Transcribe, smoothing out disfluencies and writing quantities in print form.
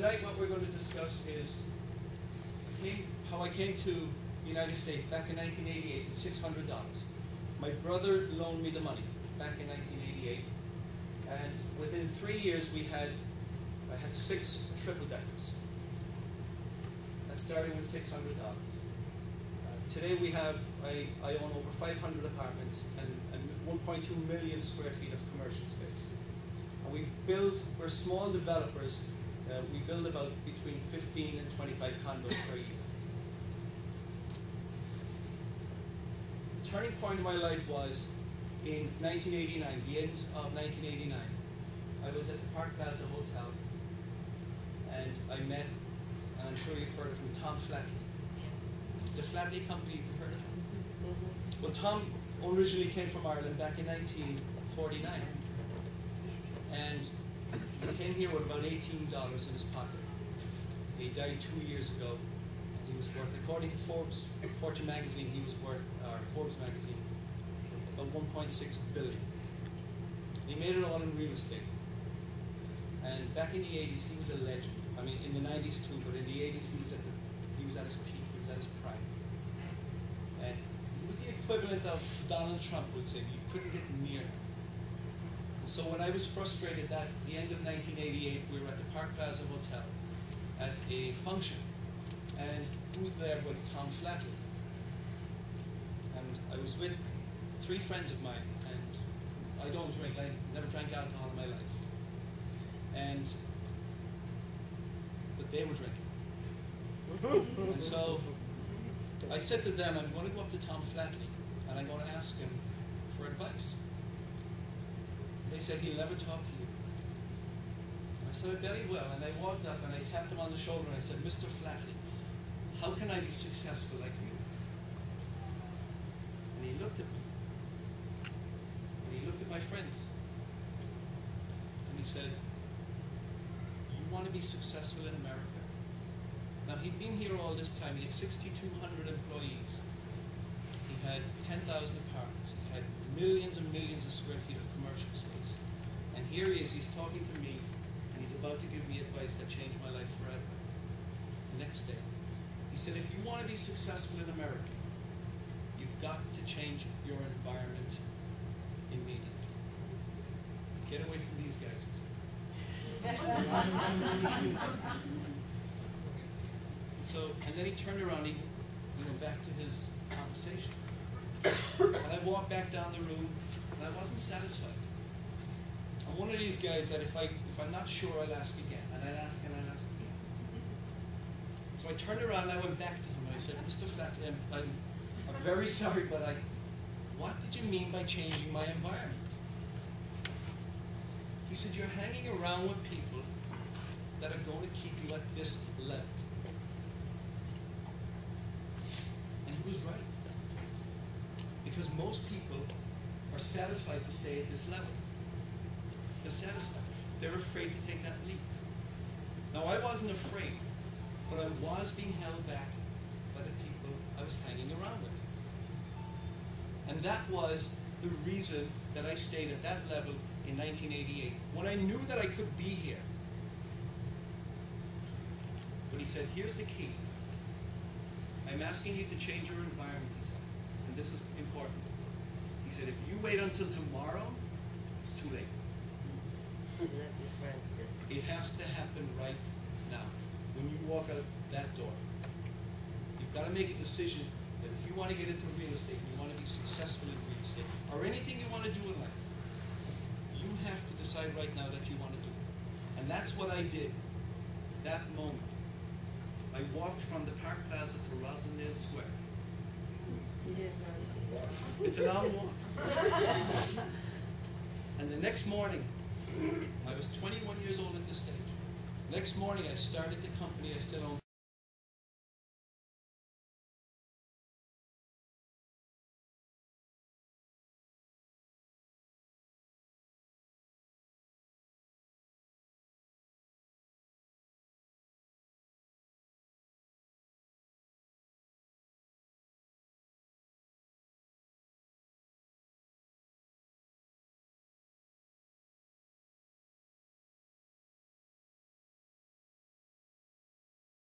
tonight what we're going to discuss is how I came to the United States back in 1988 with $600. My brother loaned me the money back in 1988, and within 3 years I had 6 triple-deckers. That's starting with $600. Today I own over 500 apartments and 1.2 million square feet of commercial space. And we're small developers. We build about between 15 and 25 condos per year. The turning point of my life was in 1989, the end of 1989. I was at the Park Plaza Hotel, and I met, and I'm sure you've heard of him, Tom Flatley. The Flatley Company, you've heard of him? Mm-hmm. Well, Tom originally came from Ireland back in 1949. And he came here with about $18 in his pocket. He died 2 years ago. And he was worth, according to Fortune magazine, he was worth, or Forbes magazine, about $1.6 billion. He made it all in real estate. And back in the 80s, he was a legend. I mean, in the 90s too, but in the 80s, he was at his peak, he was at his prime. And he was the equivalent of Donald Trump would say. You couldn't get near him. So when I was frustrated at the end of 1988, we were at the Park Plaza Hotel at a function. And who's there but Tom Flatley? And I was with 3 friends of mine, and I don't drink. I never drank alcohol in my life. But they were drinking. And so I said to them, I'm going to go up to Tom Flatley, and I'm going to ask him for advice. They said, he'll never talk to you. I said, I bet he will. And I walked up and I tapped him on the shoulder and I said, Mr. Flatley, how can I be successful like you? And he looked at me. And he looked at my friends. And he said, you want to be successful in America? Now, he'd been here all this time. He had 6,200 employees. He had 10,000 apartments. He had millions and millions of square feet of commercial space. And here he is, he's talking to me, and he's about to give me advice that changed my life forever. The next day, he said, if you want to be successful in America, you've got to change your environment immediately. Get away from these guys. And then he turned around, he went back to his conversation. And I walked back down the room, and I wasn't satisfied. I'm one of these guys that if I'm not sure, I'll ask again, and I'll ask and I'll ask again. So I turned around and I went back to him and I said, Mr. Flatley, I'm very sorry, but what did you mean by changing my environment? He said, you're hanging around with people that are going to keep you at this level. And he was right. Because most people are satisfied to stay at this level. They're satisfied. They're afraid to take that leap. Now, I wasn't afraid, but I was being held back by the people I was hanging around with. And that was the reason that I stayed at that level in 1988, when I knew that I could be here. But he said, here's the key. I'm asking you to change your environment, he said. And this is important. He said, if you wait until tomorrow, it's too late. It has to happen right now. When you walk out that door, you've got to make a decision that if you want to get into real estate, you want to be successful in real estate, or anything you want to do in life, you have to decide right now that you want to do it. And that's what I did that moment. I walked from the Park Plaza to Rosendale Square. It's a long walk. And the next morning, I was 21 years old at this stage. Next morning, I started the company I still own.